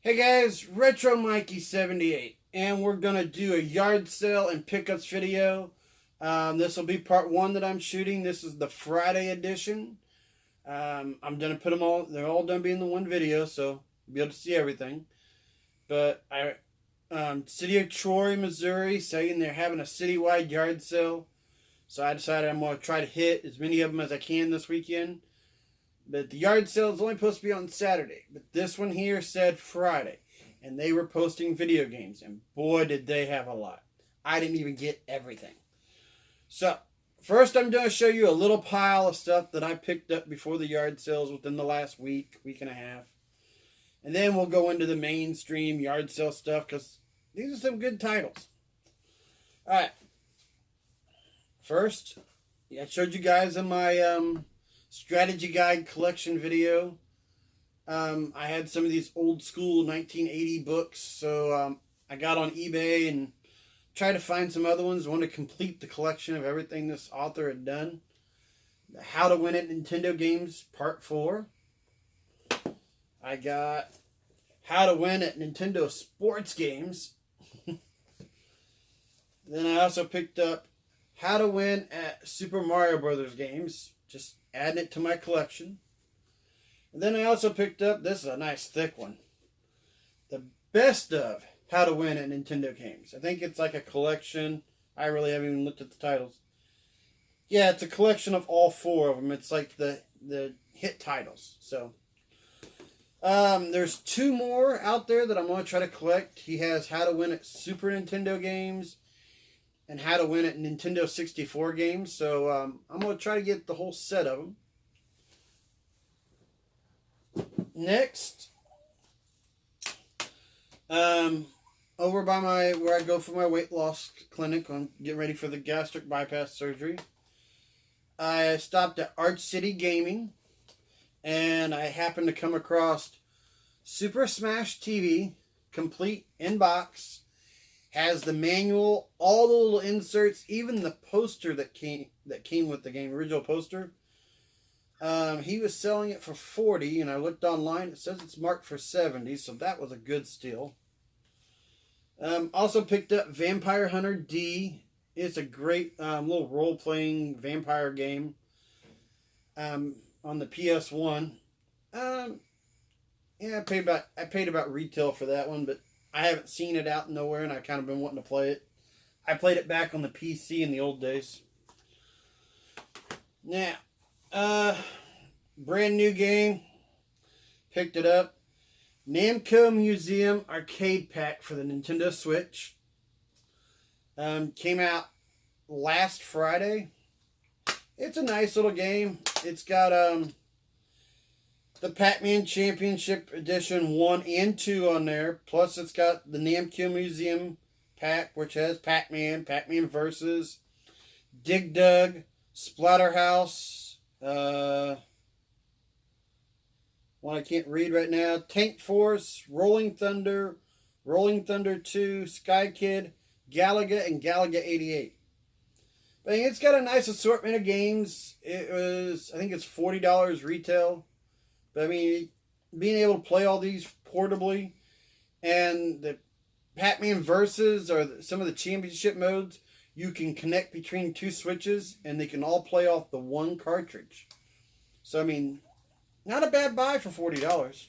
Hey guys, Retro Mikey 78, and we're gonna do a yard sale and pickups video. This will be part one that I'm shooting. This is the Friday edition. I'm gonna put them all. They're all gonna be in the one video, so you'll be able to see everything. But City of Troy, Missouri, saying they're having a citywide yard sale, so I decided I'm gonna try to hit as many of them as I can this weekend. But the yard sale is only supposed to be on Saturday. But this one here said Friday. And they were posting video games. And boy, did they have a lot. I didn't even get everything. So, first I'm going to show you a little pile of stuff that I picked up before the yard sales within the last week and a half. And then we'll go into the mainstream yard sale stuff because these are some good titles. Alright. First, I showed you guys in my strategy guide collection video. I had some of these old school 1980 books, so I got on eBay and tried to find some other ones. I wanted to complete the collection of everything this author had done. The How to Win at Nintendo Games Part 4. I got How to Win at Nintendo Sports Games. Then I also picked up How to Win at Super Mario Brothers Games. Just adding it to my collection. And then I also picked up, this is a nice thick one, the best of How to Win at Nintendo Games. I think it's like a collection. I really haven't even looked at the titles. Yeah, it's a collection of all four of them. It's like the hit titles. So, there's two more out there that I'm going to try to collect. He has How to Win at Super Nintendo Games and How to Win at Nintendo 64 Games. So I'm going to try to get the whole set of them. Next, over by where I go for my weight loss clinic, I'm getting ready for the gastric bypass surgery. I stopped at Arch City Gaming, and I happened to come across Super Smash TV, complete in box. Has the manual, all the little inserts, even the poster that came with the game, original poster. He was selling it for $40, and I looked online. It says it's marked for $70, so that was a good steal. Also picked up Vampire Hunter D. It's a great little role-playing vampire game on the PS1. Yeah, I paid about retail for that one, but I haven't seen it out nowhere, and I've kind of been wanting to play it. I played it back on the PC in the old days. Now, brand new game. Picked it up. Namco Museum Arcade Pack for the Nintendo Switch. Came out last Friday. It's a nice little game. It's got the Pac-Man Championship Edition 1 and 2 on there. Plus it's got the Namco Museum Pack, which has Pac-Man, Pac-Man Versus, Dig Dug, Splatterhouse, one I can't read right now, Tank Force, Rolling Thunder 2, Sky Kid, Galaga, and Galaga 88. But it's got a nice assortment of games. I think it's $40 retail. But I mean, being able to play all these portably, and the Pac-Man Versus or some of the championship modes, you can connect between two switches and they can all play off the one cartridge. So I mean, not a bad buy for $40.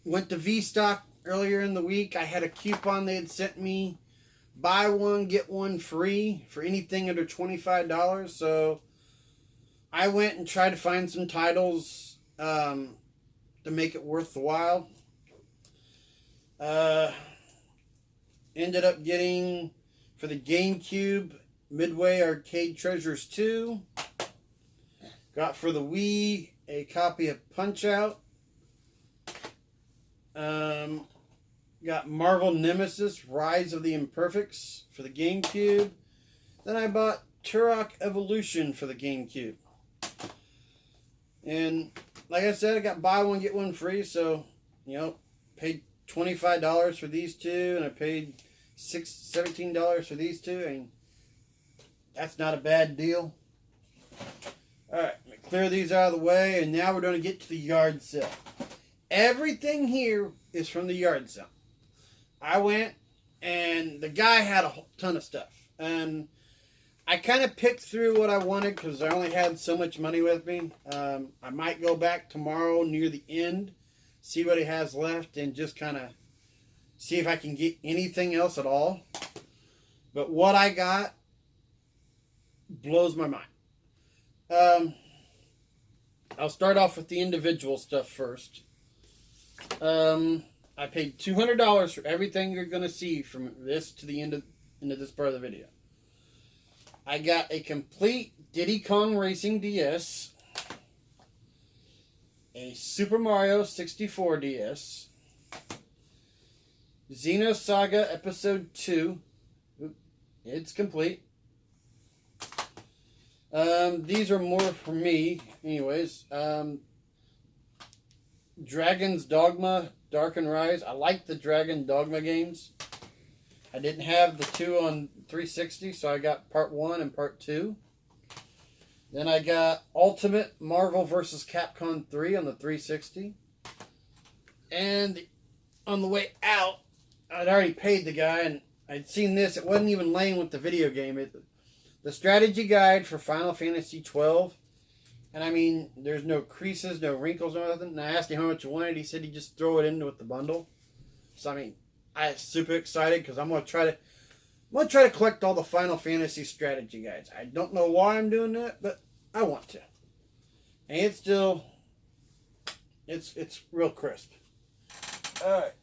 Went to V-Stock earlier in the week. I had a coupon they had sent me. Buy one, get one free for anything under $25. So I went and tried to find some titles to make it worth the while. Ended up getting, for the GameCube, Midway Arcade Treasures 2. Got for the Wii a copy of Punch-Out. Got Marvel Nemesis Rise of the Imperfects for the GameCube. Then I bought Turok Evolution for the GameCube. And like I said, I got buy one, get one free. So, paid $25 for these two, and I paid $17 for these two, and that's not a bad deal. Alright, clear these out of the way, and now we're going to get to the yard sale. everything here is from the yard sale. I went, and the guy had a ton of stuff. And I kind of picked through what I wanted because I only had so much money with me. I might go back tomorrow near the end, see what he has left, and just kind of see if I can get anything else at all. But what I got blows my mind. I'll start off with the individual stuff first. I paid $200 for everything you're going to see from this to the end of into this part of the video. I got a complete Diddy Kong Racing DS, a Super Mario 64 DS, Xenosaga Episode 2. It's complete. These are more for me, anyways. Dragon's Dogma, Dark and Rise. I like the Dragon Dogma games. I didn't have the 2 on 360, so I got part 1 and part 2. Then I got Ultimate Marvel vs. Capcom 3 on the 360. And on the way out, I'd already paid the guy, and I'd seen this. It wasn't even laying with the video game. The strategy guide for Final Fantasy 12. And I mean, there's no creases, no wrinkles, no nothing. And I asked him how much he wanted. He said he'd just throw it in with the bundle. So I mean, I was super excited because I'm gonna try to collect all the Final Fantasy strategy guides. I don't know why I'm doing that, but I want to. And it's still, it's real crisp. All right.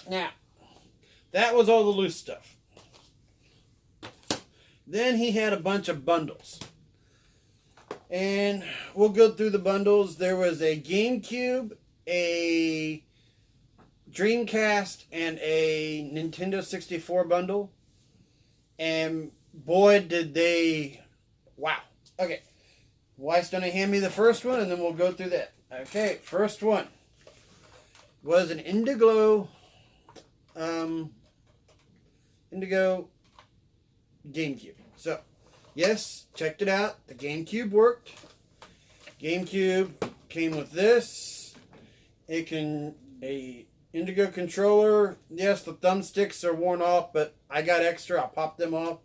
Now, that was all the loose stuff. Then he had a bunch of bundles. And we'll go through the bundles. There was a GameCube, a Dreamcast, and a Nintendo 64 bundle. And boy, did they... Wow. Okay. Wife's going to hand me the first one, and then we'll go through that. Okay, first one was an Indigo GameCube. So, yes, checked it out. The GameCube worked. GameCube came with this. It can a Indigo controller. Yes, the thumbsticks are worn off, but I got extra. I'll pop them off.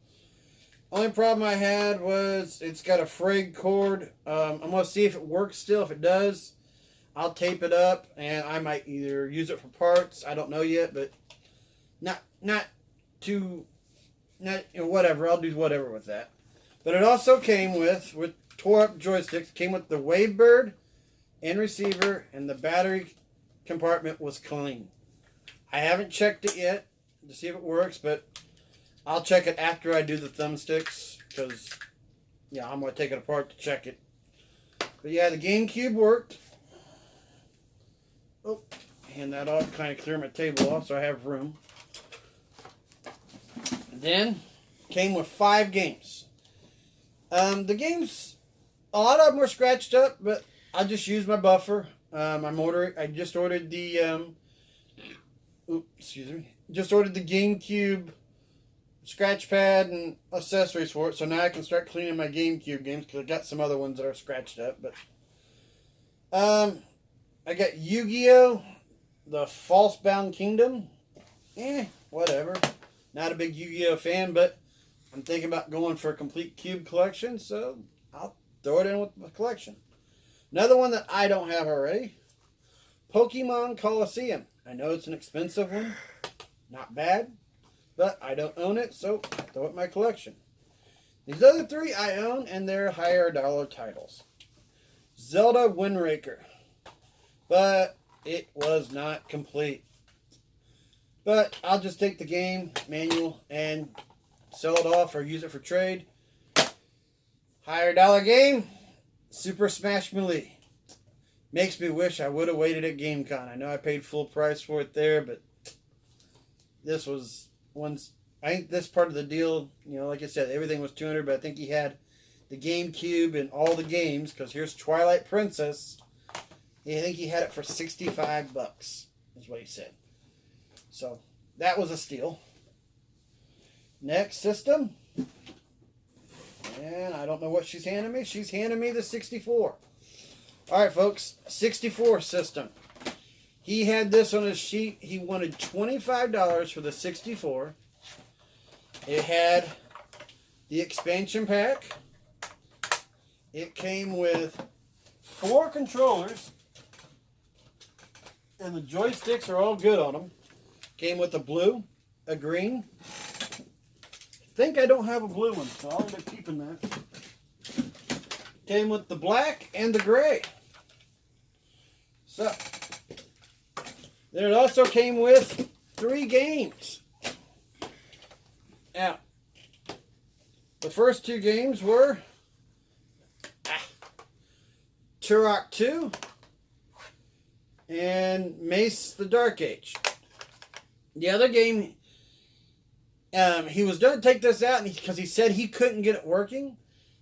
Only problem I had was it's got a frayed cord. I'm going to see if it works still. If it does, I'll tape it up, and I might either use it for parts. I don't know yet, but whatever. I'll do whatever with that. But it also came with tore up joysticks. Came with the Wavebird and receiver, and the battery compartment was clean. I haven't checked it yet to see if it works, but I'll check it after I do the thumbsticks, because yeah, I'm going to take it apart to check it. But yeah, the GameCube worked. Oh, hand that off, kind of clear my table off so I have room. Then came with 5 games. The games, a lot of them were scratched up, but I just used my buffer. I just ordered the just ordered the GameCube scratch pad and accessories for it, so now I can start cleaning my GameCube games because I got some other ones that are scratched up. But I got Yu-Gi-Oh! The False-Bound Kingdom. Whatever. Not a big Yu-Gi-Oh! Fan, but I'm thinking about going for a complete cube collection, so I'll throw it in with my collection. Another one that I don't have already, Pokemon Coliseum. I know it's an expensive one, not bad, but I don't own it, so I throw it in my collection. These other 3 I own, and they're higher dollar titles. Zelda Wind Waker, but it was not complete. But I'll just take the game manual and sell it off or use it for trade. Higher dollar game, Super Smash Melee. Makes me wish I would have waited at GameCon. I know I paid full price for it there, but this was once. I think this part of the deal, like I said, everything was $200, but I think he had the GameCube and all the games, because here's Twilight Princess. I think he had it for $65, is what he said. So, that was a steal. Next system. And I don't know what she's handing me. She's handing me the 64. Alright, folks. 64 system. He had this on his sheet. He wanted $25 for the 64. It had the expansion pack. It came with 4 controllers. And the joysticks are all good on them. Came with a blue, a green. I think I don't have a blue one, so I'll end up keeping that. Came with the black and the gray. So, then it also came with 3 games. Now, the first 2 games were Turok 2 and Mace the Dark Age. The other game, he was going to take this out because he said he couldn't get it working.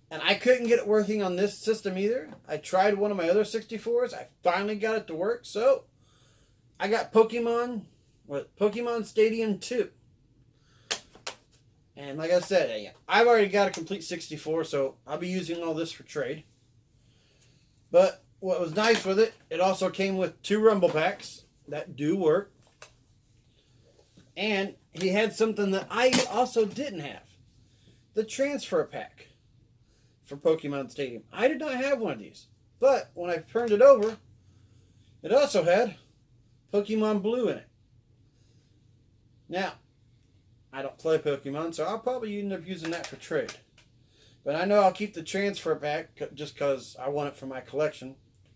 And I couldn't get it working on this system either. I tried one of my other 64s. I finally got it to work. So, I got Pokemon Stadium 2. And like I said, I've already got a complete 64, so I'll be using all this for trade. But what was nice with it, it also came with 2 Rumble Packs that do work. And he had something that I also didn't have. The Transfer Pack for Pokemon Stadium. I did not have one of these. But when I turned it over, it also had Pokemon Blue in it. Now, I don't play Pokemon, so I'll probably end up using that for trade. But I know I'll keep the Transfer Pack just because I want it for my collection.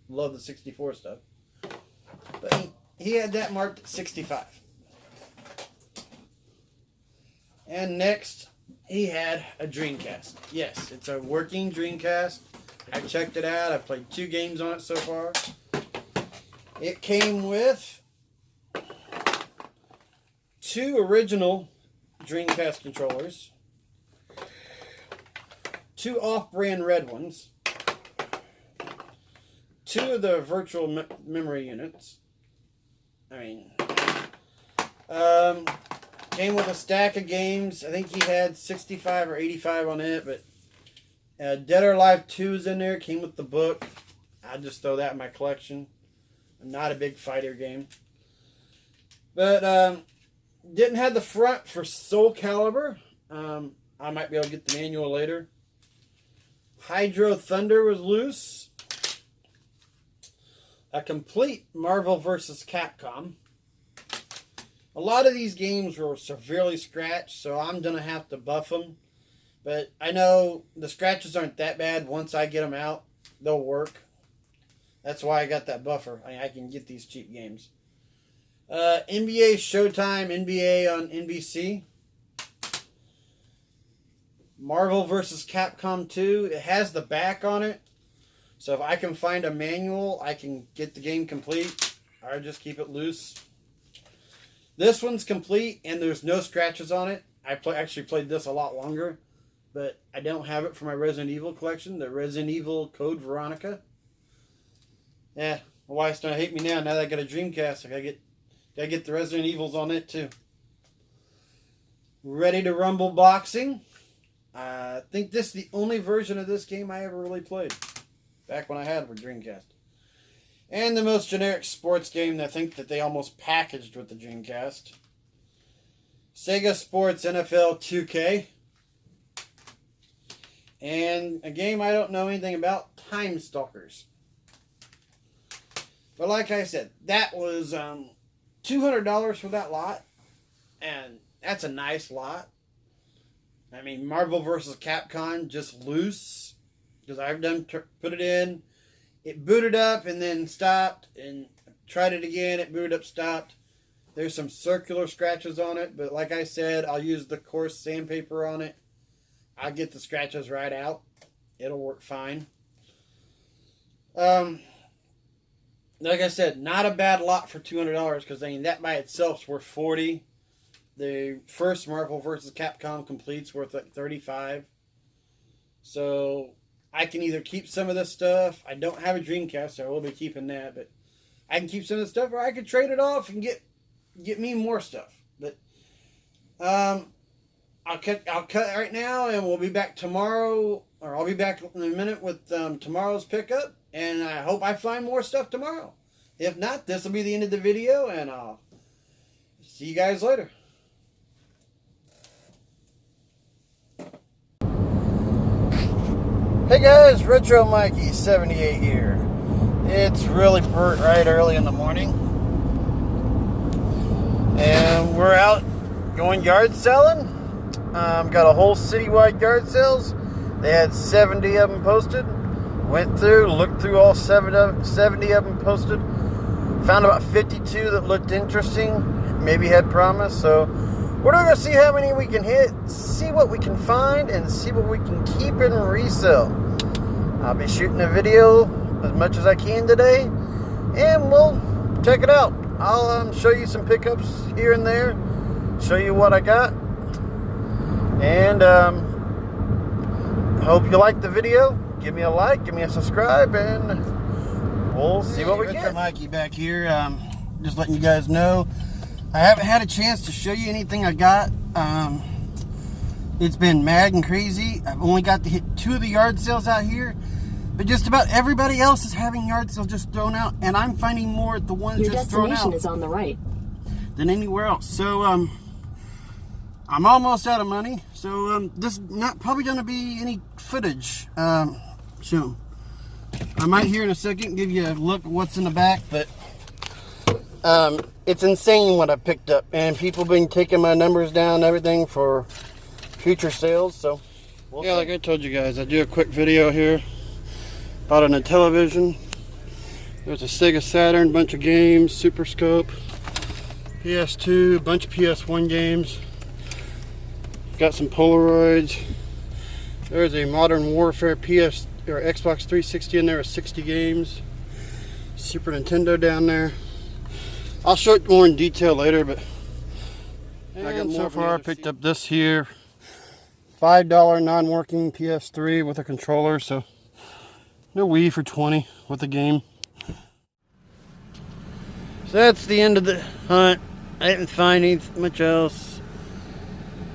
Love the 64 stuff. But he had that marked at 65. And next, he had a Dreamcast. Yes, it's a working Dreamcast. I checked it out. I played 2 games on it so far. It came with 2 original Dreamcast controllers, 2 off-brand red ones, 2 of the virtual memory units. Came with a stack of games. I think he had 65 or 85 on it, but Dead or Alive 2 is in there. Came with the book. I'll just throw that in my collection. I'm not a big fighter game. But didn't have the front for Soul Calibur. I might be able to get the manual later. Hydro Thunder was loose. A complete Marvel vs. Capcom. A lot of these games were severely scratched, so I'm going to have to buff them. But I know the scratches aren't that bad. Once I get them out, they'll work. That's why I got that buffer. I can get these cheap games. NBA Showtime, NBA on NBC. Marvel vs. Capcom 2. It has the back on it. So if I can find a manual, I can get the game complete. Or just keep it loose. This one's complete, and there's no scratches on it. I actually played this a lot longer, but I don't have it for my Resident Evil collection. The Resident Evil Code Veronica. Yeah, my wife's gonna hate me now. Now that I got a Dreamcast, I gotta get the Resident Evils on it too. Ready to Rumble Boxing. I think this is the only version of this game I ever really played. Back when I had it for Dreamcast. And the most generic sports game that I think that they almost packaged with the Dreamcast. Sega Sports NFL 2K. And a game I don't know anything about, Time Stalkers. But like I said, that was $200 for that lot. And that's a nice lot. I mean, Marvel vs. Capcom, just loose. Because I've put it in. It booted up and then stopped, and tried it again. It booted up, stopped. There's some circular scratches on it, but like I said, I'll use the coarse sandpaper on it. I'll get the scratches right out. It'll work fine. Like I said, not a bad lot for $200 because that by itself is worth $40. The first Marvel vs. Capcom complete's worth like $35. So I can either keep some of this stuff. I don't have a Dreamcast, so I will be keeping that. But I can keep some of the stuff, or I could trade it off and get me more stuff. But I'll I'll cut right now, and we'll be back tomorrow, or I'll be back in a minute with tomorrow's pickup, and I hope I find more stuff tomorrow. If not, this will be the end of the video, and I'll see you guys later. Hey guys, Retro Mikey 78 here. It's really bright early in the morning, and we're out going yard selling. Got a whole citywide yard sales. They had 70 of them posted. Went through, looked through all 70 of them posted. Found about 52 that looked interesting, maybe had promise. So we're going to see how many we can hit, see what we can find, and see what we can keep and resell. I'll be shooting a video as much as I can today, and we'll check it out. I'll show you some pickups here and there, show you what I got, and hope you like the video. Give me a like, give me a subscribe, and we'll see what we get. Mikey back here, just letting you guys know I haven't had a chance to show you anything I got. It's been mad and crazy. I've only got to hit 2 of the yard sales out here, but just about everybody else is having yard sales just thrown out, and I'm finding more at the ones just thrown out. Your destination is on the right. Than anywhere else. So I'm almost out of money, so this is not probably going to be any footage soon. I might here in a second give you a look at what's in the back, but it's insane what I picked up, and people been taking my numbers down and everything for future sales. So we'll see. Like I told you guys, I do a quick video here. Bought on a television. There's a Sega Saturn, bunch of games, Super Scope, PS2, a bunch of PS1 games. Got some Polaroids. There's a Modern Warfare PS or Xbox 360 in there with 60 games. Super Nintendo down there. I'll show it more in detail later, but so far I picked up this here $5 non-working PS3 with a controller, so no Wii for 20 with the game. So that's the end of the hunt. I didn't find much else.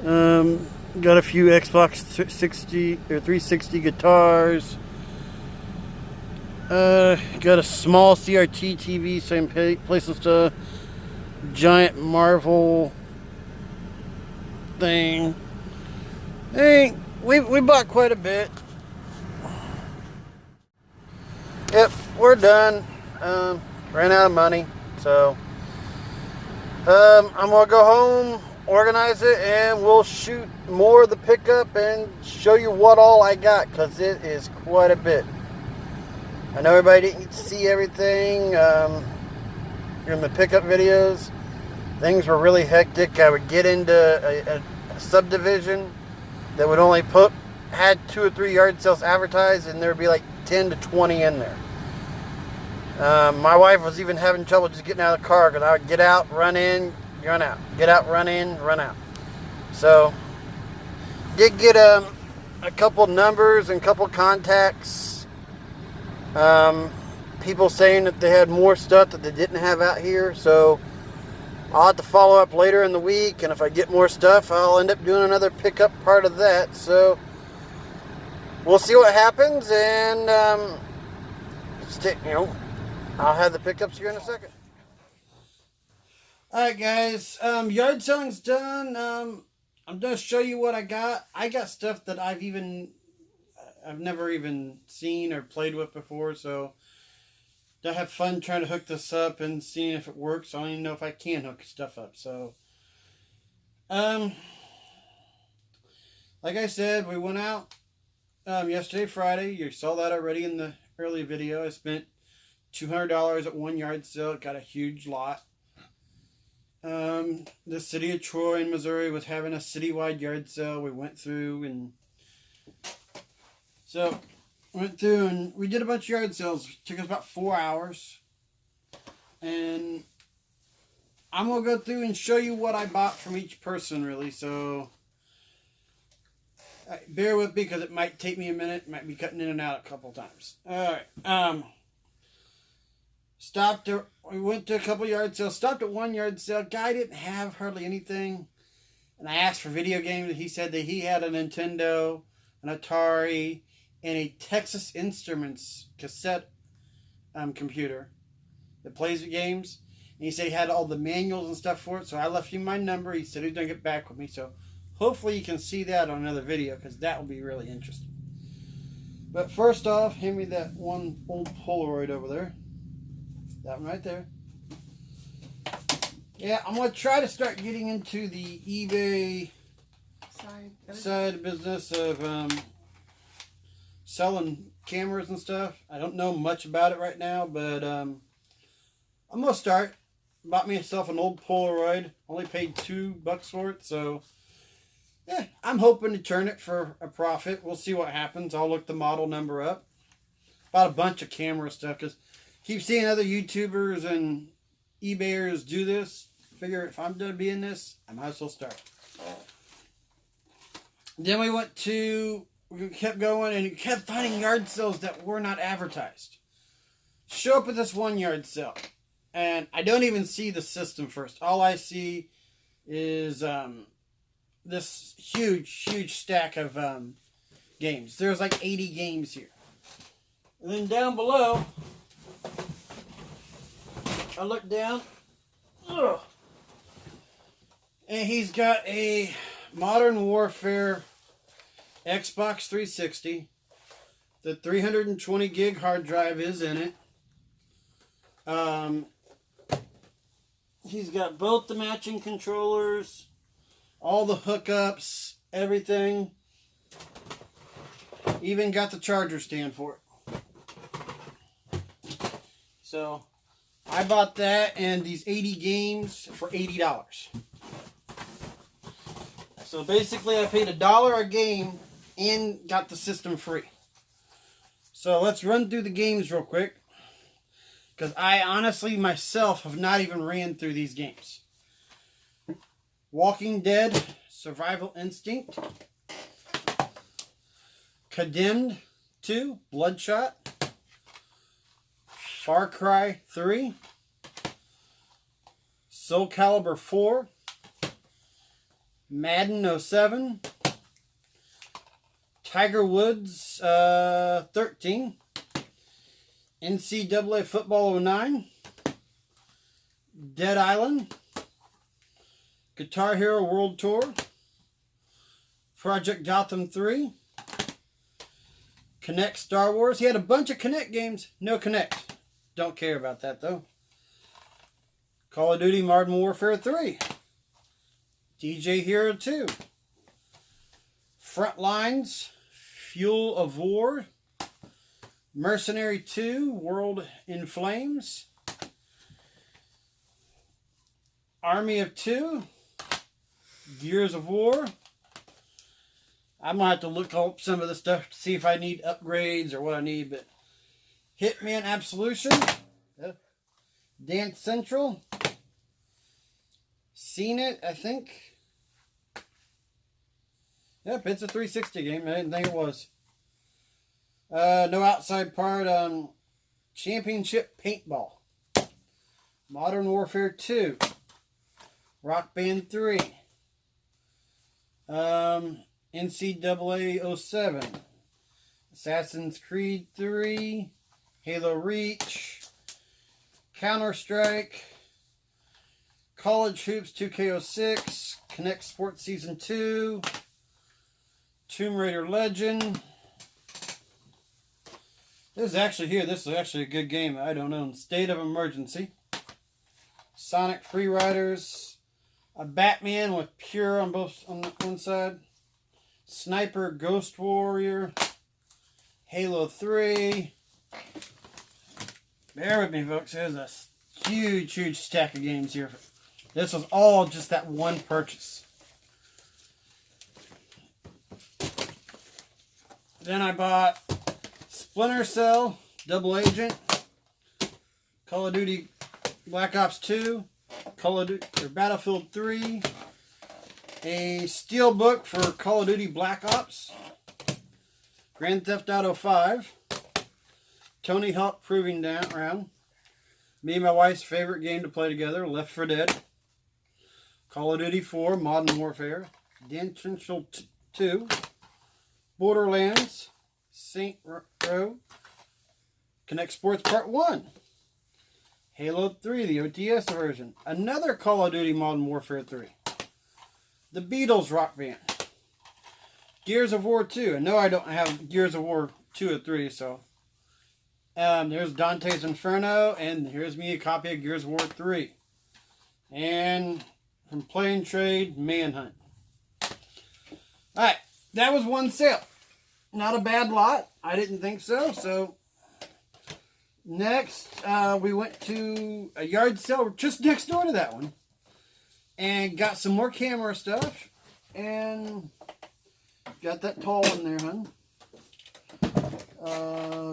Got a few Xbox 360 or 360 guitars. Got a small CRT TV, same place as the giant Marvel thing. Hey, we bought quite a bit. Yep, we're done. Ran out of money, so I'm gonna go home, organize it, and we'll shoot more of the pickup and show you what all I got, because it is quite a bit. I know everybody didn't get to see everything in the pickup videos. Things were really hectic. I would get into a subdivision that would only had 2 or 3 yard sales advertised, and there would be like 10 to 20 in there. My wife was even having trouble just getting out of the car, because I would get out, run in, run out. Get out, run in, run out. So, did get a couple numbers and a couple contacts. People saying that they had more stuff that they didn't have out here, so I'll have to follow up later in the week, and if I get more stuff, I'll end up doing another pickup part of that. So we'll see what happens, and I'll have the pickups here in a second. Alright guys, yard selling's done. I'm going to show you what I got. I got stuff that I've never even seen or played with before, so I have fun trying to hook this up and seeing if it works. I don't even know if I can hook stuff up. So, like I said, we went out yesterday, Friday. You saw that already in the early video. I spent $200 at one yard sale. Got a huge lot. The city of Troy in Missouri was having a citywide yard sale. We went through, and so went through and we did a bunch of yard sales. It took us about 4 hours, and I'm gonna go through and show you what I bought from each person, really. So bear with me, because it might take me a minute. It might be cutting in and out a couple times. All right. We went to a couple yard sales. Stopped at one yard sale. Guy didn't have hardly anything. and I asked for video games. He said that he had a Nintendo, an Atari, and a Texas Instruments cassette computer that plays the games. And he said he had all the manuals and stuff for it. So I left him my number. He said he's going to get back with me. So hopefully you can see that on another video, because that will be really interesting. But first off, hand me that one old Polaroid over there. That one right there. Yeah, I'm going to try to start getting into the eBay side business of selling cameras and stuff. I don't know much about it right now, but I'm going to start. Bought myself an old Polaroid. Only paid $2 for it, so yeah, I'm hoping to turn it for a profit. We'll see what happens. I'll look the model number up. Bought a bunch of camera stuff because keep seeing other YouTubers and eBayers do this. Figure if I'm going to be in this, I might as well start. Then we kept going and kept finding yard sales that were not advertised. Show up at this one yard sale, and I don't even see the system first. All I see is this huge stack of games. There's like 80 games here. And then down below, I look down, and he's got a Modern Warfare Xbox 360. The 320 gig hard drive is in it. He's got both the matching controllers, all the hookups, everything. Even got the charger stand for it. So I bought that and these 80 games for $80. So basically I paid $1 a game and got the system free. So let's run through the games real quick, because I honestly myself have not even ran through these games. Walking Dead, Survival Instinct, Condemned 2, Bloodshot, Far Cry 3, Soul Calibur 4, Madden 07, Tiger Woods 13, NCAA Football 09, Dead Island, Guitar Hero World Tour, Project Gotham 3, Kinect Star Wars. He had a bunch of Kinect games. No Kinect. Don't care about that though. Call of Duty Modern Warfare 3, DJ Hero 2, Frontlines, Fuel of War, Mercenary 2, World in Flames, Army of 2, Gears of War. I'm going to have to look up some of the stuff to see if I need upgrades or what I need, but Hitman Absolution, Dance Central, Seen It, I think. Yep, it's a 360 game. I didn't think it was. No Outside Part, Championship Paintball, Modern Warfare 2, Rock Band 3, NCAA 07, Assassin's Creed 3, Halo Reach, Counter-Strike, College Hoops 2K06, Kinect Sports Season 2, Tomb Raider Legend. This is actually a good game. I don't know. State of Emergency, Sonic Free Riders, a Batman with Pure on one side, Sniper Ghost Warrior, Halo 3. Bear with me, folks. There's a huge stack of games here. This was all just that one purchase. Then I bought Splinter Cell, Double Agent, Call of Duty Black Ops 2, Call of Duty or Battlefield 3, a Steelbook for Call of Duty Black Ops, Grand Theft Auto 5, Tony Hawk Proving Ground, me and my wife's favorite game to play together, Left 4 Dead, Call of Duty 4, Modern Warfare, The Essential 2, Borderlands, Saint Row, Connect Sports Part 1, Halo 3, the OTS version, another Call of Duty Modern Warfare 3, The Beatles Rock Band, Gears of War 2. I know I don't have Gears of War 2 or 3, so there's Dante's Inferno, and here's me a copy of Gears of War 3. And from Play and Trade, Manhunt. Alright, that was one sale. Not a bad lot. I didn't think so. So, next, we went to a yard sale just next door to that one. And got some more camera stuff. And got that tall one there, hon.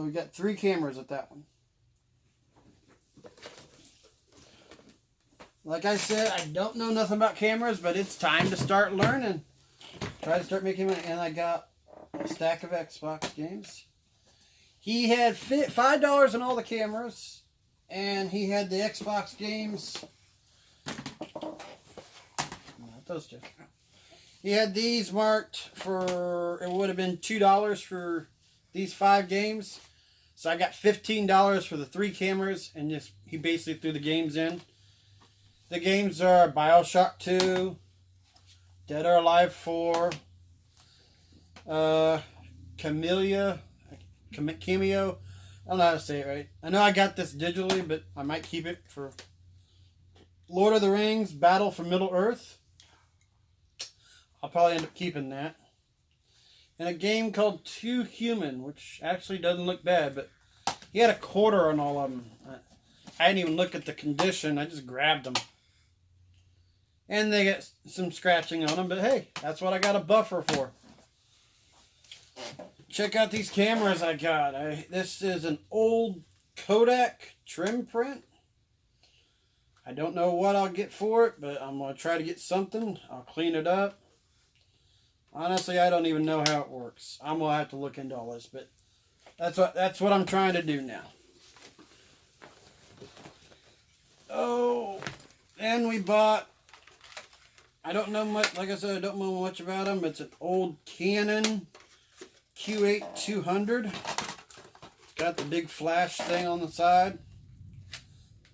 We got 3 cameras at that one. Like I said, I don't know nothing about cameras, but it's time to start learning. Try to start making money. And I got a stack of Xbox games. He had $5 on all the cameras, and he had the Xbox games. Not those two. He had these marked for, it would have been $2 for these 5 games. So I got $15 for the 3 cameras, and just he basically threw the games in. The games are BioShock 2, Dead or Alive 4, Cameo. I don't know how to say it right. I know I got this digitally, but I might keep it for Lord of the Rings, Battle for Middle-earth. I'll probably end up keeping that. And a game called Too Human, which actually doesn't look bad, but he had a quarter on all of them. I didn't even look at the condition. I just grabbed them. And they get some scratching on them, but hey, that's what I got a buffer for. Check out these cameras I got. This is an old Kodak trim print. I don't know what I'll get for it, but I'm going to try to get something. I'll clean it up. Honestly, I don't even know how it works. I'm going to have to look into all this, but that's what I'm trying to do now. Oh, and we bought, I don't know much, like I said, I don't know much about them. It's an old Canon Q8-200. It's got the big flash thing on the side.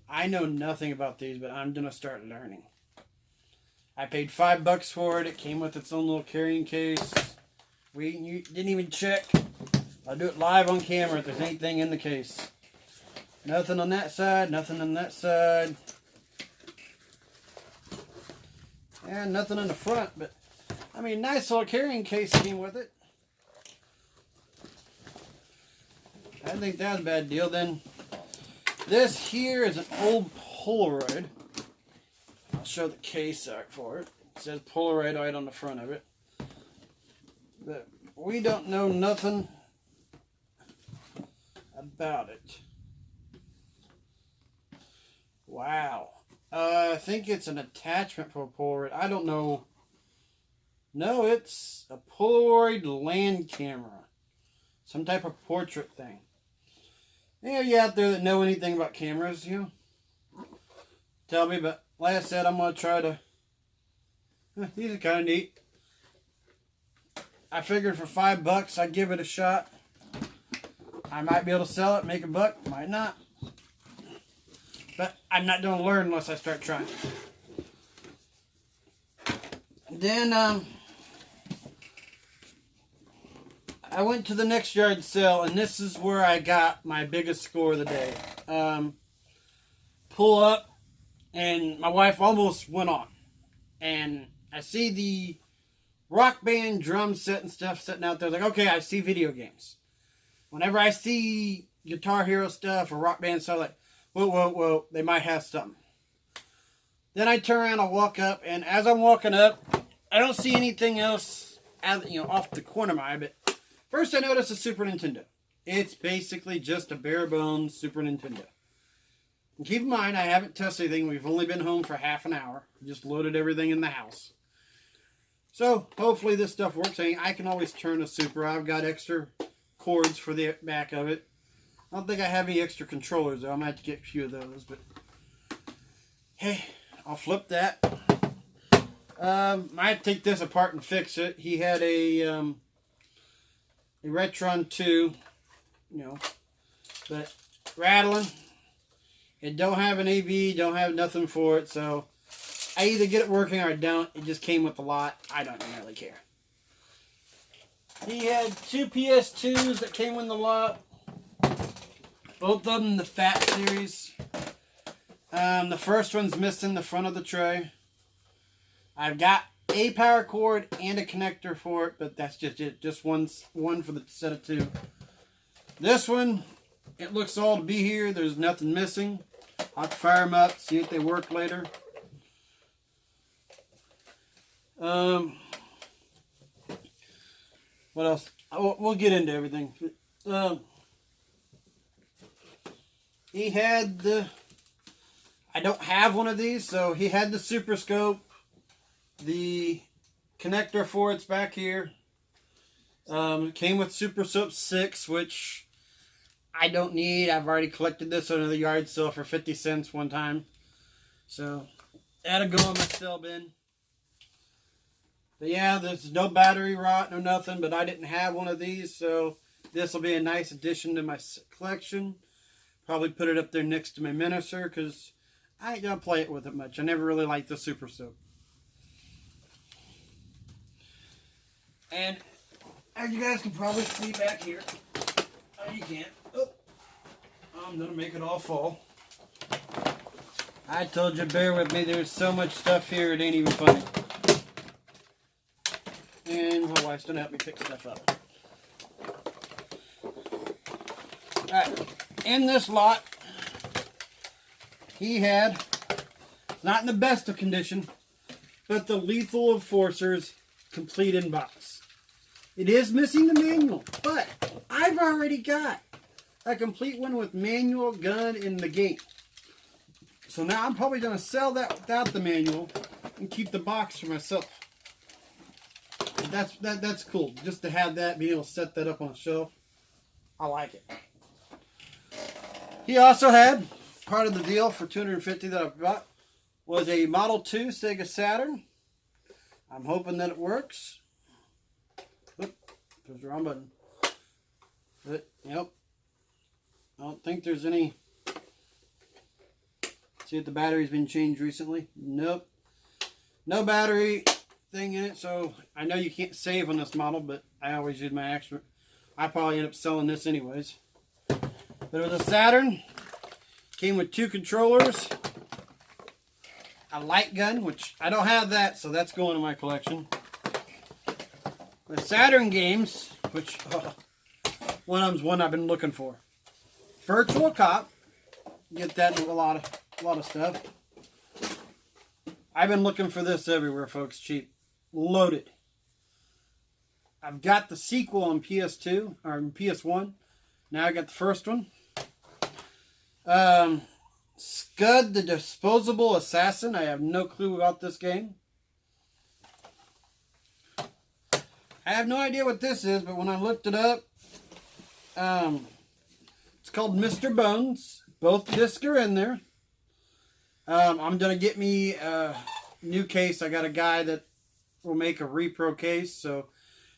I know nothing about these, but I'm going to start learning. I paid $5 for it. It came with its own little carrying case. You didn't even check. I'll do it live on camera if there's anything in the case. Nothing on that side, nothing on that side. And nothing in the front, but I mean, nice little carrying case came with it. I didn't think that was a bad deal. Then this here is an old Polaroid. I'll show the case art for it. It says Polaroid right on the front of it. But we don't know nothing about it. Wow. I think it's an attachment for a Polaroid. I don't know. No, it's a Polaroid land camera. Some type of portrait thing. Any of you out there that know anything about cameras, tell me. But like I said, I'm going to try to... These are kind of neat. I figured for $5 I'd give it a shot. I might be able to sell it, make a buck. Might not. But I'm not going to learn unless I start trying. Then, I went to the next yard sale, and this is where I got my biggest score of the day. Pull up, and my wife almost went on. And I see the Rock Band drum set and stuff sitting out there. Like, okay, I see video games. Whenever I see Guitar Hero stuff or Rock Band stuff, like, whoa, they might have something. Then I turn around, I walk up, and as I'm walking up, I don't see anything else, off the corner of my eye, but first I notice a Super Nintendo. It's basically just a bare bones Super Nintendo. And keep in mind, I haven't touched anything. We've only been home for half an hour. Just loaded everything in the house. So, hopefully this stuff works. I can always turn a Super. I've got extra cords for the back of it. I don't think I have any extra controllers, though. I might have to get a few of those, but hey, I'll flip that. I might take this apart and fix it. He had a Retron 2, but rattling. It don't have an AV, don't have nothing for it, so I either get it working or I don't. It just came with a lot. I don't really care. He had 2 PS2s that came in the lot. Both of them the Fat Series. The first one's missing the front of the tray. I've got a power cord and a connector for it, but that's just it. Just one for the set of 2. This one, it looks all to be here. There's nothing missing. I'll fire them up, see if they work later. What else? We'll get into everything. He had the... I don't have one of these, so he had the Super Scope. The connector for it's back here. It came with Super Soap 6, which I don't need. I've already collected this on the yard sale for 50 cents one time. So, that'll go in my sell bin. But yeah, there's no battery rot, no nothing, but I didn't have one of these, so this will be a nice addition to my collection. Probably put it up there next to my Minister, because I ain't gonna play it with it much. I never really liked the Super Soap. And as you guys can probably see back here, oh, you can't. Oh, I'm gonna make it all fall. I told you, bear with me. There's so much stuff here, it ain't even funny. And my wife's gonna help me pick stuff up. Alright, in this lot, he had, not in the best of condition, but the Lethal Enforcers complete in box. It is missing the manual, but I've already got a complete one with manual, gun, and the game. So now I'm probably going to sell that without the manual and keep the box for myself. That's cool, just to have that, be able to set that up on a shelf. I like it. He also had, part of the deal for $250 that I bought, was a Model 2 Sega Saturn. I'm hoping that it works. Oop, there's the wrong button. But, yep. I don't think there's any... See if the battery's been changed recently. Nope. No battery thing in it, so I know you can't save on this model, but I always use my extra. I probably end up selling this anyways. But it was a Saturn. Came with 2 controllers. A light gun, which I don't have that, so that's going in my collection. The Saturn games, which one of them's one I've been looking for. Virtual Cop. Get that in a lot of stuff. I've been looking for this everywhere, folks. Cheap. Loaded. I've got the sequel on PS2, or PS1. Now I got the first one. Scud the Disposable Assassin. I have no clue about this game. I have no idea what this is, but when I looked it up, it's called Mr. Bones. Both discs are in there. I'm going to get me a new case. I got a guy that will make a repro case, so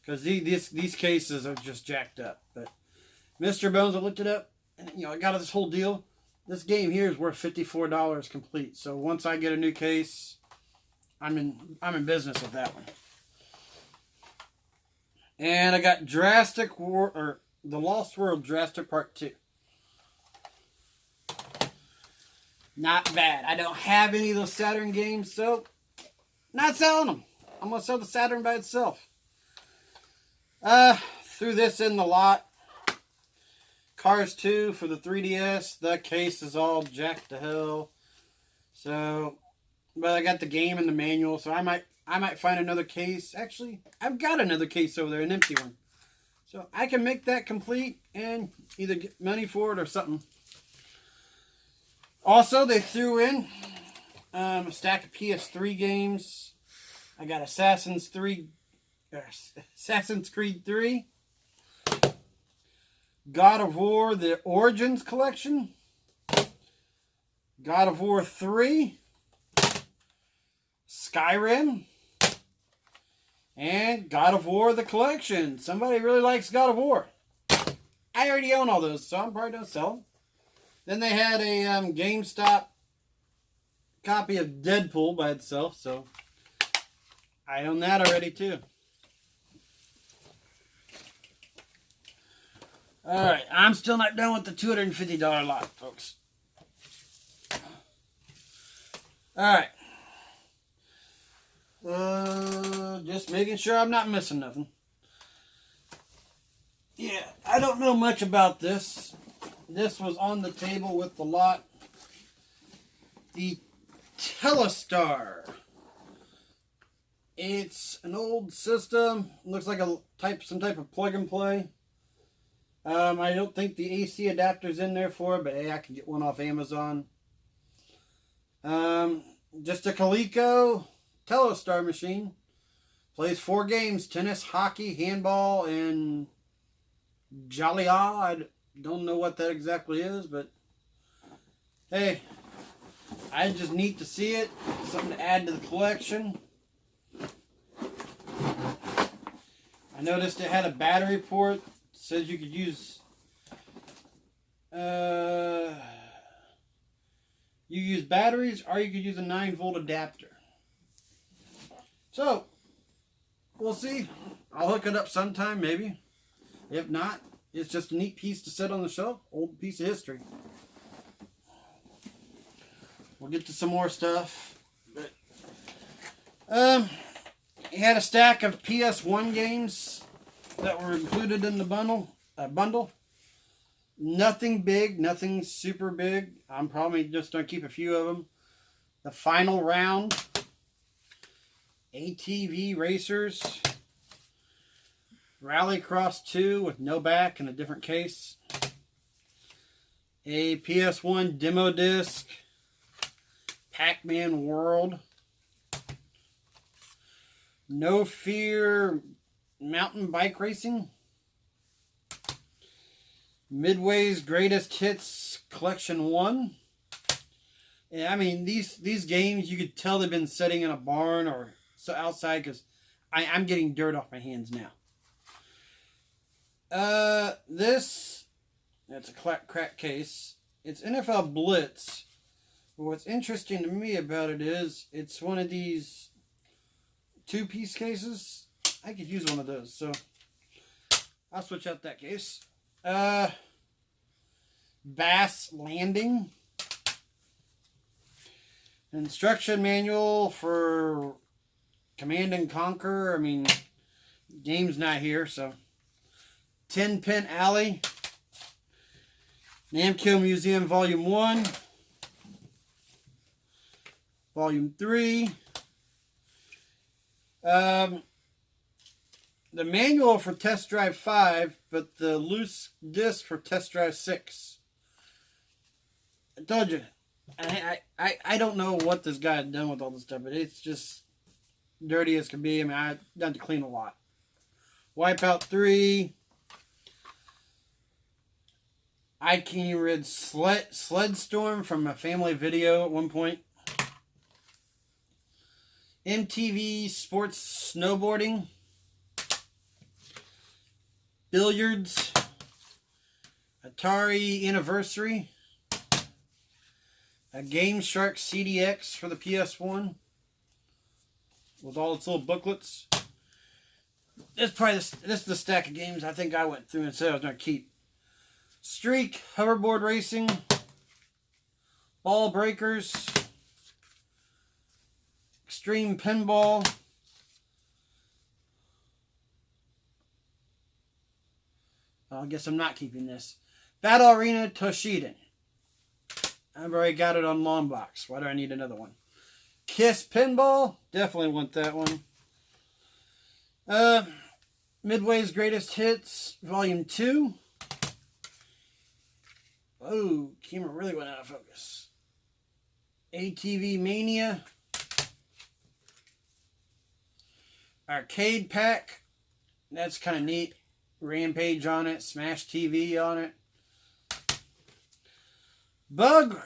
because these cases are just jacked up. But Mr. Bones, I looked it up, and I got this whole deal. This game here is worth $54 complete. So once I get a new case, I'm in business with that one. And I got Jurassic World, or The Lost World Jurassic Part 2. Not bad. I don't have any of those Saturn games, so not selling them. I'm going to sell the Saturn by itself. Threw this in the lot. Cars 2 for the 3DS. The case is all jacked to hell. So, but I got the game and the manual, so I might find another case. Actually, I've got another case over there, an empty one. So I can make that complete and either get money for it or something. Also, they threw in a stack of PS3 games. I got Assassin's Creed 3, God of War, the Origins Collection, God of War 3, Skyrim, And God of War, the collection. Somebody really likes God of War. I already own all those, so I'm probably going to sell them. Then they had a GameStop copy of Deadpool by itself, so I own that already too. Alright, I'm still not done with the $250 lot, folks. Alright. Just making sure I'm not missing nothing. Yeah, I don't know much about this. This was on the table with the lot. The Telestar. It's an old system. Looks like some type of plug and play. I don't think the AC adapter's in there for it, but hey, I can get one off Amazon. Just a Coleco Telestar machine. Plays 4 games: tennis, hockey, handball, and Jolly. I don't know what that exactly is, but hey, I just need to see it. Something to add to the collection. I noticed it had a battery port. It says you could use batteries, or you could use a 9-volt adapter. So we'll see. I'll hook it up sometime, maybe. If not, it's just a neat piece to set on the shelf. Old piece of history. We'll get to some more stuff. But, it had a stack of PS1 games that were included in the bundle. Nothing big, nothing super big. I'm probably just going to keep a few of them. The Final Round. ATV Racers. Rallycross 2 with no back and a different case. A PS1 demo disc. Pac-Man World. No Fear Mountain Bike Racing. Midway's Greatest Hits Collection 1. Yeah, I mean, these games, you could tell they've been sitting in a barn or so outside, because I'm getting dirt off my hands now. That's a crack case. It's NFL Blitz. But what's interesting to me about it is it's one of these 2-piece cases. I could use one of those, so I'll switch out that case. Bass Landing. Instruction manual for Command and Conquer. I mean, game's not here, so. 10-Pin Alley. Namco Museum Volume 1. Volume 3. The manual for Test Drive 5, but the loose disc for Test Drive 6. I told you, I don't know what this guy had done with all this stuff, but it's just dirty as can be. I mean, I've done to clean a lot. Wipeout 3. I can't even read Sled Storm from a family video at one point. MTV Sports Snowboarding. Billiards. Atari Anniversary. A Game Shark CDX for the PS1. With all its little booklets. This is the stack of games I think I went through and said I was going to keep. Streak, Hoverboard Racing, Ball Breakers, Extreme Pinball, I guess I'm not keeping this. Battle Arena Toshiden. I've already got it on long box. Why do I need another one? Kiss Pinball, definitely want that one. Midway's Greatest Hits, Volume 2. Oh, camera really went out of focus. ATV Mania. Arcade Pack. That's kind of neat. Rampage on it. Smash TV on it. Bug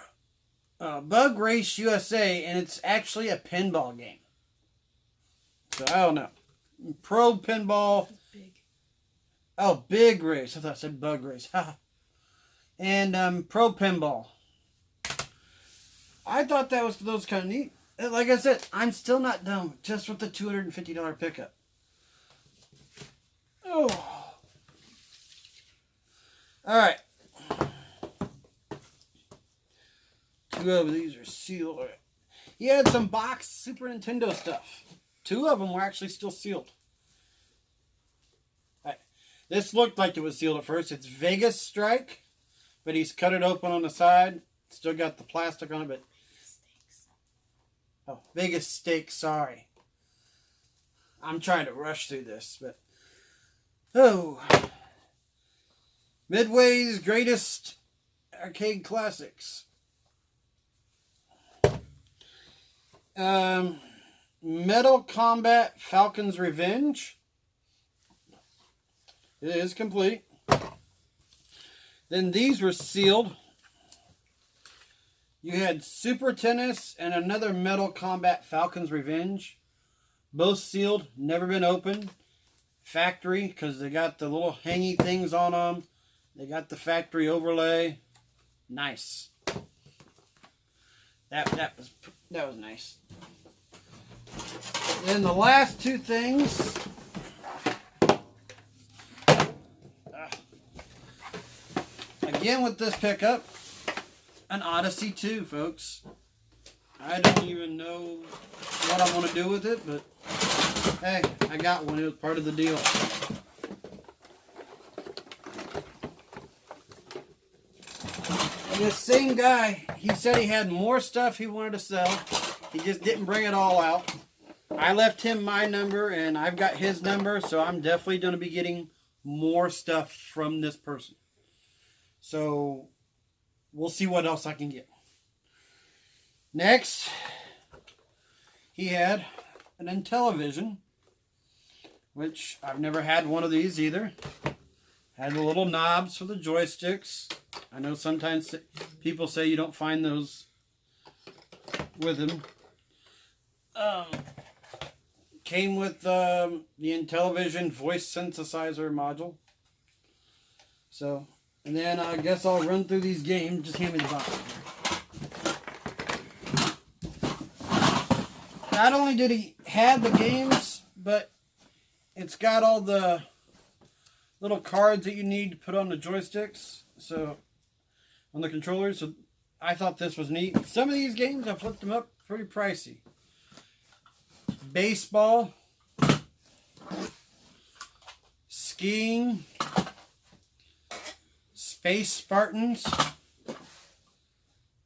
Race USA. And it's actually a pinball game. So, I don't know. Pro Pinball. Big. Oh, Big Race. I thought I said Bug Race. And Pro Pinball. I thought those kind of neat. Like I said, I'm still not done just with the $250 pickup. Oh. Alright. 2 of these are sealed. He had some boxed Super Nintendo stuff. 2 of them were actually still sealed. Right. This looked like it was sealed at first. It's Vegas Strike, but he's cut it open on the side. Still got the plastic on it, but... Oh, Vegas Steak, sorry. I'm trying to rush through this, but... Oh. Midway's Greatest Arcade Classics. Metal Combat Falcon's Revenge. It is complete. Then these were sealed. You had Super Tennis and another Metal Combat Falcon's Revenge. Both sealed, never been opened. Factory, because they got the little hangy things on them. They got the factory overlay. Nice. That was nice. Then the last 2 things. Again with this pickup, an Odyssey 2, folks. I don't even know what I want to do with it, but hey, I got one. It was part of the deal. And this same guy, he said he had more stuff he wanted to sell. He just didn't bring it all out. I left him my number, and I've got his number, so I'm definitely going to be getting more stuff from this person. So, we'll see what else I can get. Next, he had an Intellivision, which I've never had one of these either. Had the little knobs for the joysticks. I know sometimes people say you don't find those with them. Came with the Intellivision voice synthesizer module. So, and then I guess I'll run through these games. Just hand me the box. Not only did he have the games, but it's got all the little cards that you need to put on the joysticks. So, on the controllers. So, I thought this was neat. Some of these games, I flipped them up pretty pricey. Baseball, skiing, Space Spartans,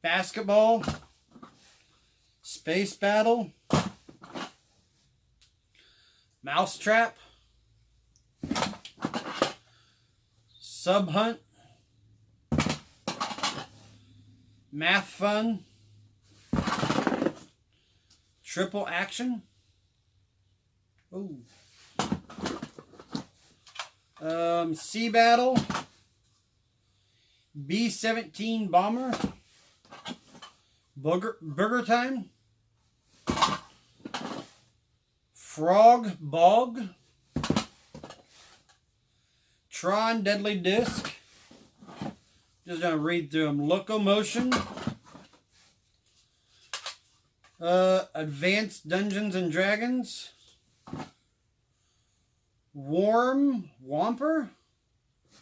basketball, space battle, mousetrap, sub hunt, math fun, triple action. Ooh. Sea Battle, B-17 Bomber, Burger Time, Frog Bog, Tron Deadly Disc. Just gonna read through them. Locomotion, Advanced Dungeons and Dragons, Whomper?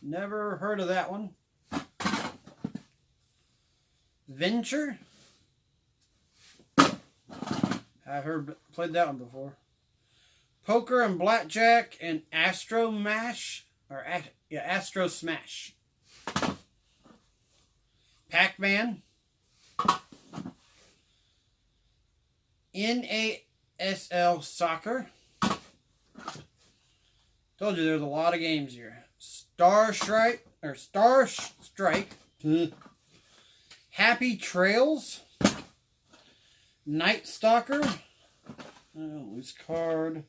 Never heard of that one. Venture? I've played that one before. Poker and Blackjack and Astro Mash. Astro Smash. Pac-Man. NASL Soccer. Told you there's a lot of games here. Star Strike. Happy Trails. Night Stalker. Loose card.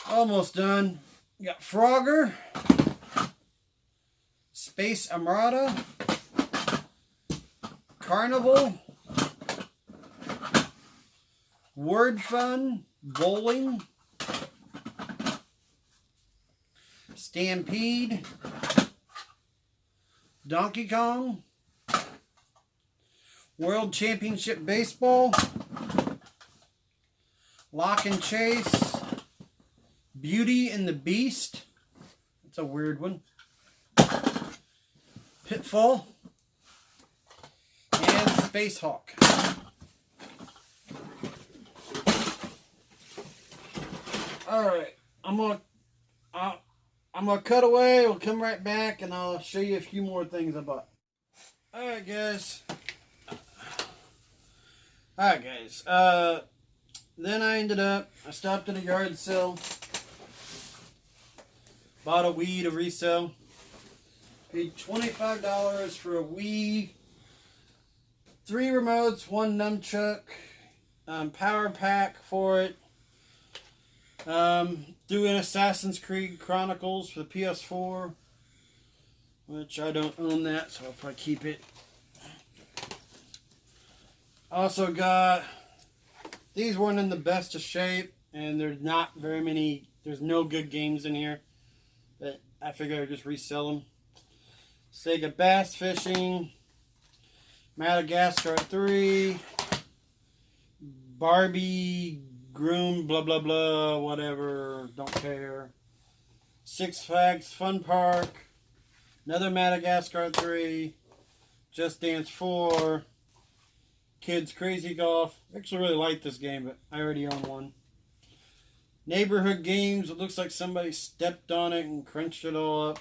Almost done. You got Frogger. Space Armada. Carnival. Word Fun, Bowling, Stampede, Donkey Kong, World Championship Baseball, Lock and Chase, Beauty and the Beast. That's a weird one. Pitfall, and Space Hawk. All right, I'm gonna cut away. We'll come right back, and I'll show you a few more things I bought. All right, guys. Then I stopped at a yard sale, bought a Wii to resell, paid $25 for a Wii, 3 remotes, 1 nunchuck, power pack for it, threw in Assassin's Creed Chronicles for the PS4, which I don't own that, so I'll probably keep it. Also got, these weren't in the best of shape, and there's not very many, there's no good games in here, but I figured I'd just resell them. Sega Bass Fishing, Madagascar 3, Barbie Groom, blah blah blah, whatever, don't care. Six Flags Fun Park, another Madagascar 3, Just Dance 4, Kids Crazy Golf. I actually really like this game, but I already own one. Neighborhood Games. It looks like somebody stepped on it and crunched it all up.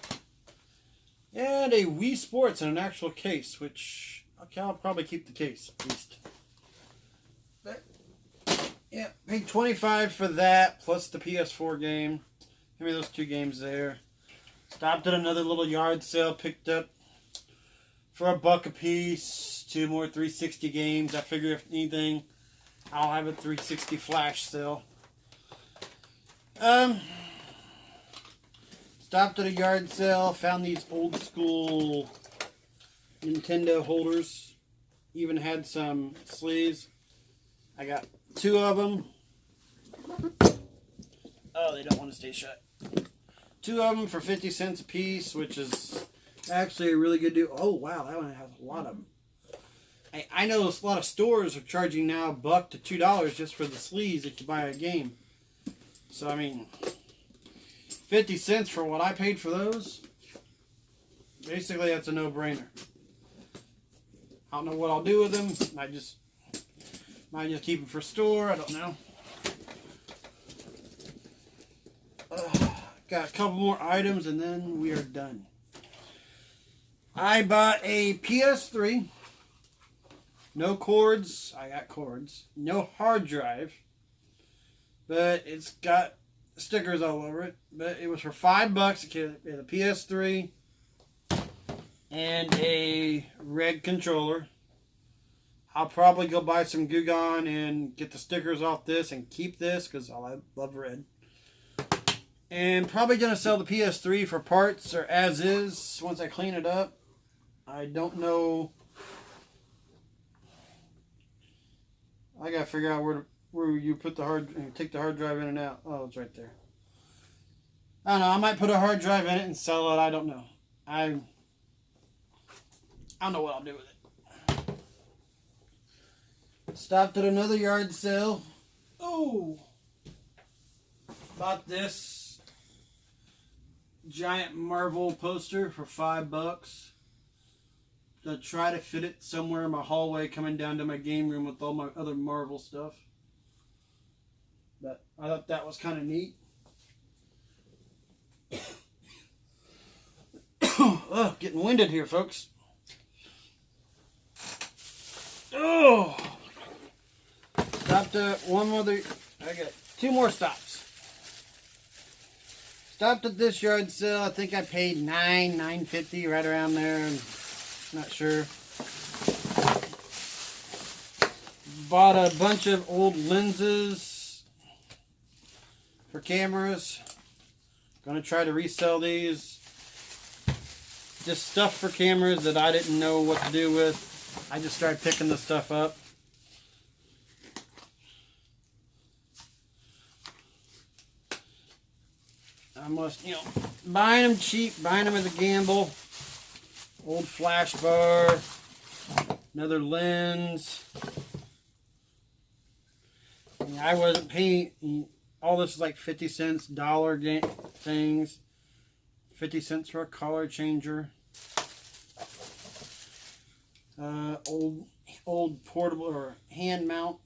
And a Wii Sports in an actual case, which, okay, I'll probably keep the case at least. But, yeah, paid $25 for that, plus the PS4 game. Give me those 2 games there. Stopped at another little yard sale, picked up for $1 a piece 2 more 360 games. I figure if anything, I'll have a 360 flash sale. Stopped at a yard sale, found these old school Nintendo holders. Even had some sleeves. I got 2 of them. Oh, they don't want to stay shut. 2 of them for 50 cents a piece, which is actually a really good deal. Oh, wow, that one has a lot of them. I know a lot of stores are charging now $1 to $2 just for the sleeves if you buy a game. So, I mean, 50 cents for what I paid for those, basically that's a no-brainer. I don't know what I'll do with them. Might just keep them for store. I don't know. Got a couple more items and then we are done. I bought a PS3. No cords. I got cords. No hard drive. But it's got stickers all over it. But it was for $5. It had a PS3 and a red controller. I'll probably go buy some Goo Gone and get the stickers off this and keep this because I love red. And probably going to sell the PS3 for parts or as is once I clean it up. I don't know. I got to figure out where you put the take the hard drive in and out. Oh, it's right there. I don't know. I might put a hard drive in it and sell it. I don't know. I don't know what I'll do with it. Stopped at another yard sale. Oh! Bought this giant Marvel poster for $5. To try to fit it somewhere in my hallway coming down to my game room with all my other Marvel stuff. But I thought that was kind of neat. Oh, getting winded here, folks. Oh! Stopped at one other. I got 2 more stops. Stopped at this yard sale. I think I paid $9.50 right around there. I'm not sure. Bought a bunch of old lenses for cameras. Gonna try to resell these. Just stuff for cameras that I didn't know what to do with. I just started picking the stuff up. almost, you know, buying them cheap, buying them as a gamble. Old flash bar, another lens. I wasn't paying, all this is like 50 cents, dollar things. 50 cents for a color changer. Old portable or hand mount.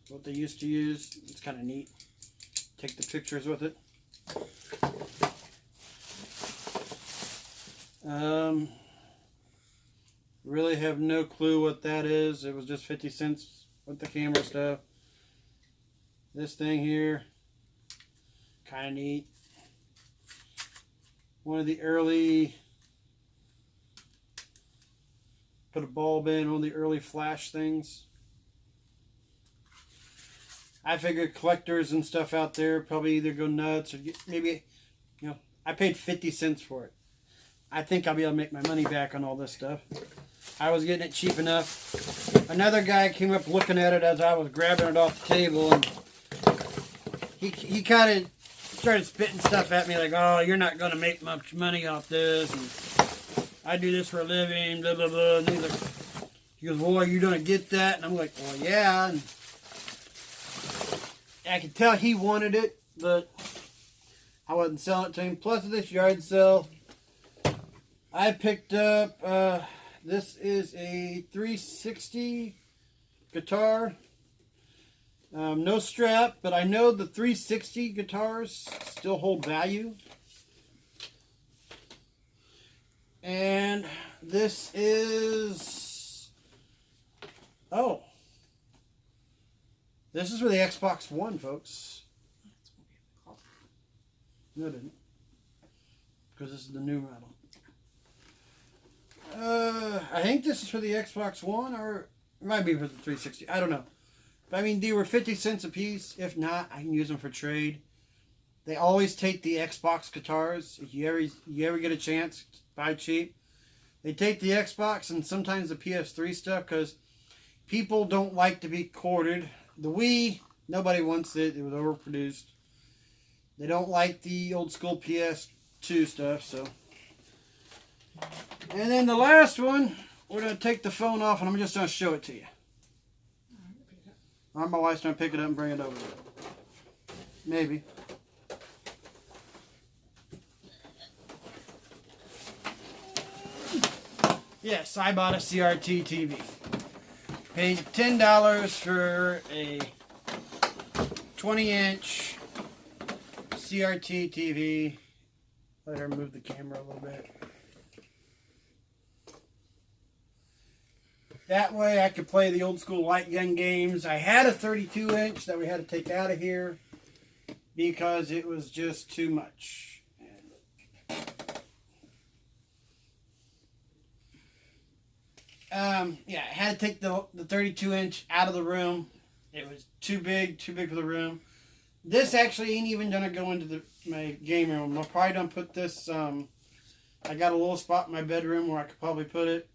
What they used to use. It's kind of neat. Take the pictures with it. Really have no clue what that is. It was just 50 cents with the camera stuff. This thing here, kind of neat. One of the early, put a bulb in, one of the early flash things. I figured collectors and stuff out there probably either go nuts or maybe, you know, I paid 50 cents for it. I think I'll be able to make my money back on all this stuff. I was getting it cheap enough. Another guy came up looking at it as I was grabbing it off the table, and he kind of started spitting stuff at me like, oh, you're not going to make much money off this, and I do this for a living, blah, blah, blah. And he goes, well, are you going to get that? And I'm like, well, yeah. And I could tell he wanted it, but I wasn't selling it to him. Plus, this yard sale, I picked up, this is a 360 guitar. No strap, but I know the 360 guitars still hold value. And this is, oh, this is for the Xbox One, folks. No, it didn't. Because this is the new model. I think this is for the Xbox One, or it might be for the 360. I don't know. But I mean, they were 50 cents a piece. If not, I can use them for trade. They always take the Xbox guitars. If you ever get a chance, buy cheap. They take the Xbox and sometimes the PS3 stuff because people don't like to be corded. The Wii, nobody wants it. It was overproduced. They don't like the old school PS2 stuff, so. And then the last one, we're going to take the phone off and I'm just going to show it to you. Or my wife's going to pick it up and bring it over there. Maybe. Yes, I bought a CRT TV. Paid $10 for a 20-inch CRT TV. Let her move the camera a little bit. That way I could play the old school light gun games. I had a 32-inch that we had to take out of here because it was just too much. Yeah, I had to take the 32-inch out of the room. It was too big for the room. This actually ain't even gonna go into my game room. I'll probably done put this. I got a little spot in my bedroom where I could probably put it.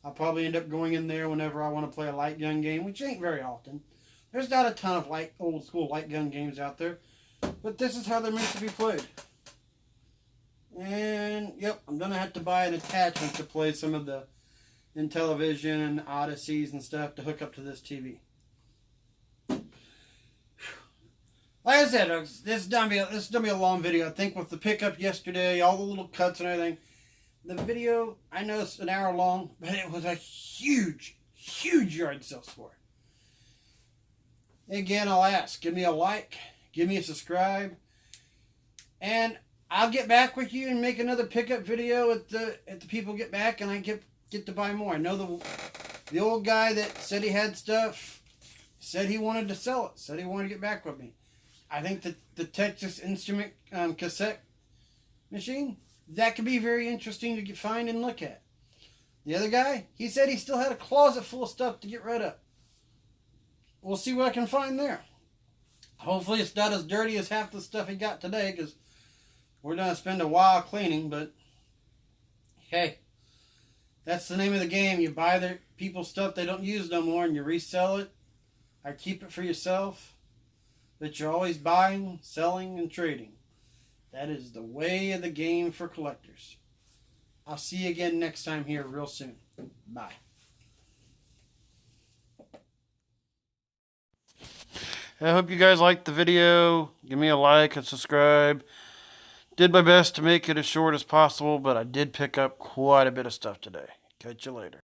I'll probably end up going in there whenever I want to play a light gun game, which ain't very often. There's not a ton of old school light gun games out there, but this is how they're meant to be played. And yep, I'm gonna have to buy an attachment to play some of the Intellivision and Odysseys and stuff to hook up to this TV. Like I said, this is gonna be a long video. I think with the pickup yesterday, all the little cuts and everything. The video, I know it's an hour long, but it was a huge, huge yard sale score. Again, I'll ask, give me a like, give me a subscribe, and I'll get back with you and make another pickup video at the people get back and I get to buy more. I know the old guy that said he had stuff said he wanted to sell it, said he wanted to get back with me. I think that the Texas Instrument cassette machine, that could be very interesting to find and look at. The other guy, he said he still had a closet full of stuff to get rid of. We'll see what I can find there. Hopefully it's not as dirty as half the stuff he got today, because we're going to spend a while cleaning, but hey, that's the name of the game. You buy the people's stuff they don't use no more and you resell it or keep it for yourself. that you're always buying, selling, and trading. That is the way of the game for collectors. I'll see you again next time here real soon. Bye. I hope you guys liked the video. Give me a like and subscribe. Did my best to make it as short as possible, but I did pick up quite a bit of stuff today. Catch you later.